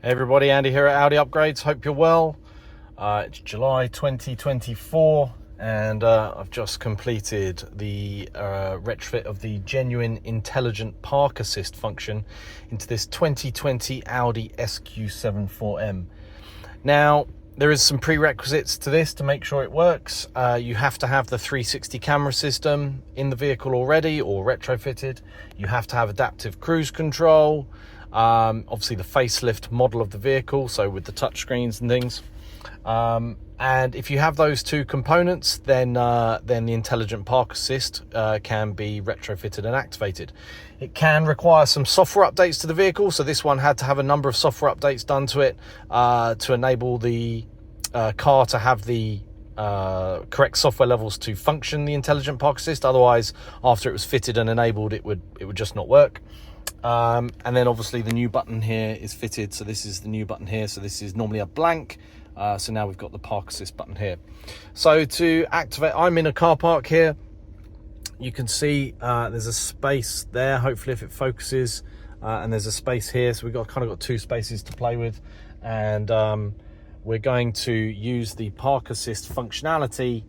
Hey everybody, Andy here at Audi Upgrades. Hope you're well. It's July 2024 and I've just completed the retrofit of the genuine intelligent park assist function into this 2020 Audi SQ7 4M. Now, there is some prerequisites to this to make sure it works. You have to have the 360 camera system in the vehicle already or retrofitted. You have to have adaptive cruise control. Obviously the facelift model of the vehicle, so with the touch screens and things. And if you have those two components, then the intelligent park assist can be retrofitted and activated. It can require some software updates to the vehicle, so this one had to have a number of software updates done to it to enable the car to have the correct software levels to function the intelligent park assist. Otherwise, after it was fitted and enabled, it would just not work. And then obviously the new button here is fitted, so this is the new button here. So this is normally a blank, so now we've got the park assist button here. So to activate, I'm in a car park here. You can see there's a space there, hopefully if it focuses, and there's a space here, so we've kind of got two spaces to play with. And we're going to use the park assist functionality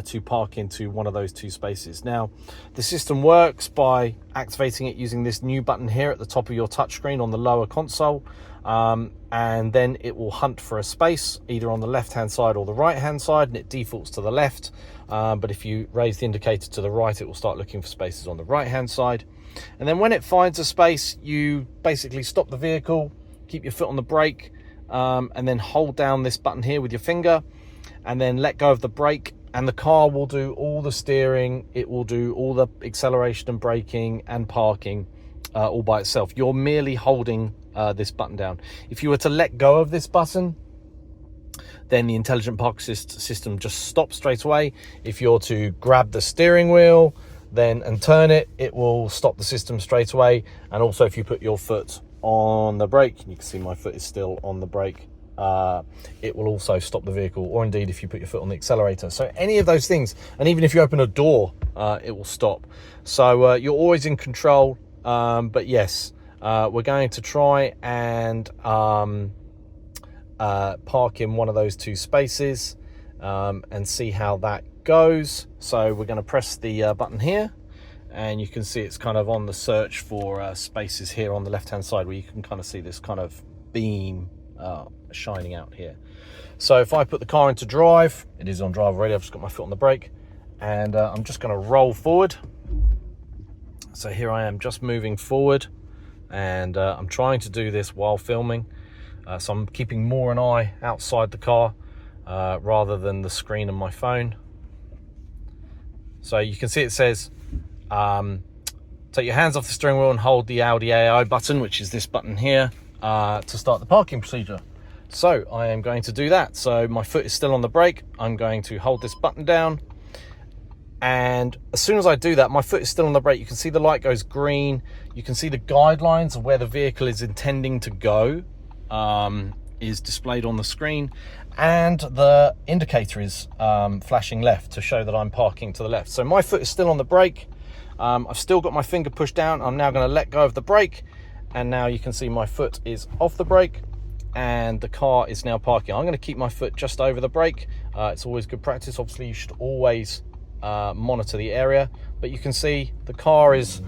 to park into one of those two spaces. Now, the system works by activating it using this new button here at the top of your touchscreen on the lower console, and then it will hunt for a space either on the left hand side or the right hand side, and it defaults to the left, but if you raise the indicator to the right, it will start looking for spaces on the right hand side. And then when it finds a space, you basically stop the vehicle, keep your foot on the brake, and then hold down this button here with your finger, and then let go of the brake, and the car will do all the steering, it will do all the acceleration and braking and parking all by itself. You're merely holding this button down. If you were to let go of this button, then the intelligent park assist system just stops straight away. If you're to grab the steering wheel and turn it, it will stop the system straight away. And also if you put your foot on the brake, you can see my foot is still on the brake, it will also stop the vehicle, or indeed if you put your foot on the accelerator. So any of those things, and even if you open a door, it will stop. So you're always in control. But yes, we're going to try and park in one of those two spaces and see how that goes. So we're going to press the button here, and you can see it's kind of on the search for spaces here on the left hand side, where you can kind of see this kind of beam shining out here. So if I put the car into drive, it is on drive already, I've just got my foot on the brake, and I'm just going to roll forward. So here I am just moving forward, and I'm trying to do this while filming, so I'm keeping more an eye outside the car rather than the screen on my phone. So you can see it says take your hands off the steering wheel and hold the Audi AI button, which is this button here, to start the parking procedure. So I am going to do that. So my foot is still on the brake, I'm going to hold this button down, and as soon as I do that, my foot is still on the brake. You can see the light goes green. You can see the guidelines of where the vehicle is intending to go is displayed on the screen, and the indicator is flashing left to show that I'm parking to the left. So my foot is still on the brake. I've still got my finger pushed down. I'm now going to let go of the brake, and now you can see my foot is off the brake and the car is now parking. I'm going to keep my foot just over the brake. It's always good practice. Obviously you should always monitor the area, but you can see the car is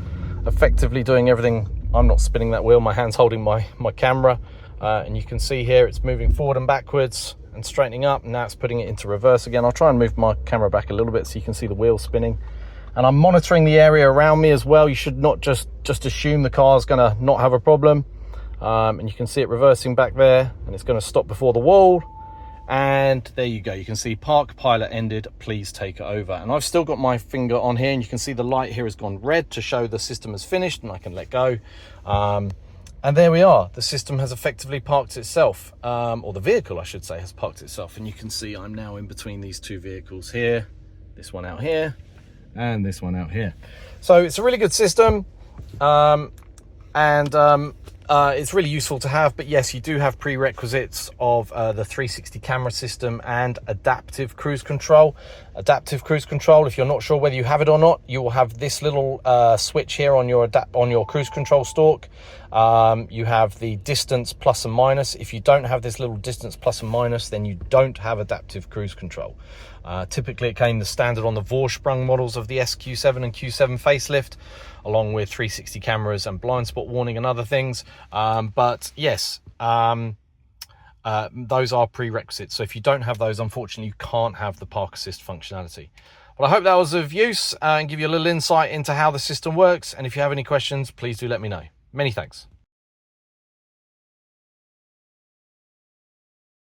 effectively doing everything. I'm not spinning that wheel, my hand's holding my camera, and you can see here it's moving forward and backwards and straightening up, and now it's putting it into reverse again. I'll try and move my camera back a little bit so you can see the wheel spinning. And I'm monitoring the area around me as well. You should not just assume the car's gonna not have a problem. And you can see it reversing back there, and it's gonna stop before the wall. And there you go, you can see park pilot ended, please take it over. And I've still got my finger on here, and you can see the light here has gone red to show the system has finished, and I can let go. And there we are, the system has effectively parked itself, or the vehicle I should say has parked itself. And you can see I'm now in between these two vehicles here, this one out here and this one out here. So it's a really good system, it's really useful to have. But yes, you do have prerequisites of the 360 camera system and adaptive cruise control. Adaptive cruise control, if you're not sure whether you have it or not, you will have this little switch here on your cruise control stalk. You have the distance plus and minus. If you don't have this little distance plus and minus, then you don't have adaptive cruise control. Typically it came the standard on the Vorsprung models of the SQ7 and Q7 facelift, along with 360 cameras and blind spot warning and other things. But yes, those are prerequisites. So if you don't have those, unfortunately, you can't have the park assist functionality. But I hope that was of use and give you a little insight into how the system works. And if you have any questions, please do let me know. Many thanks.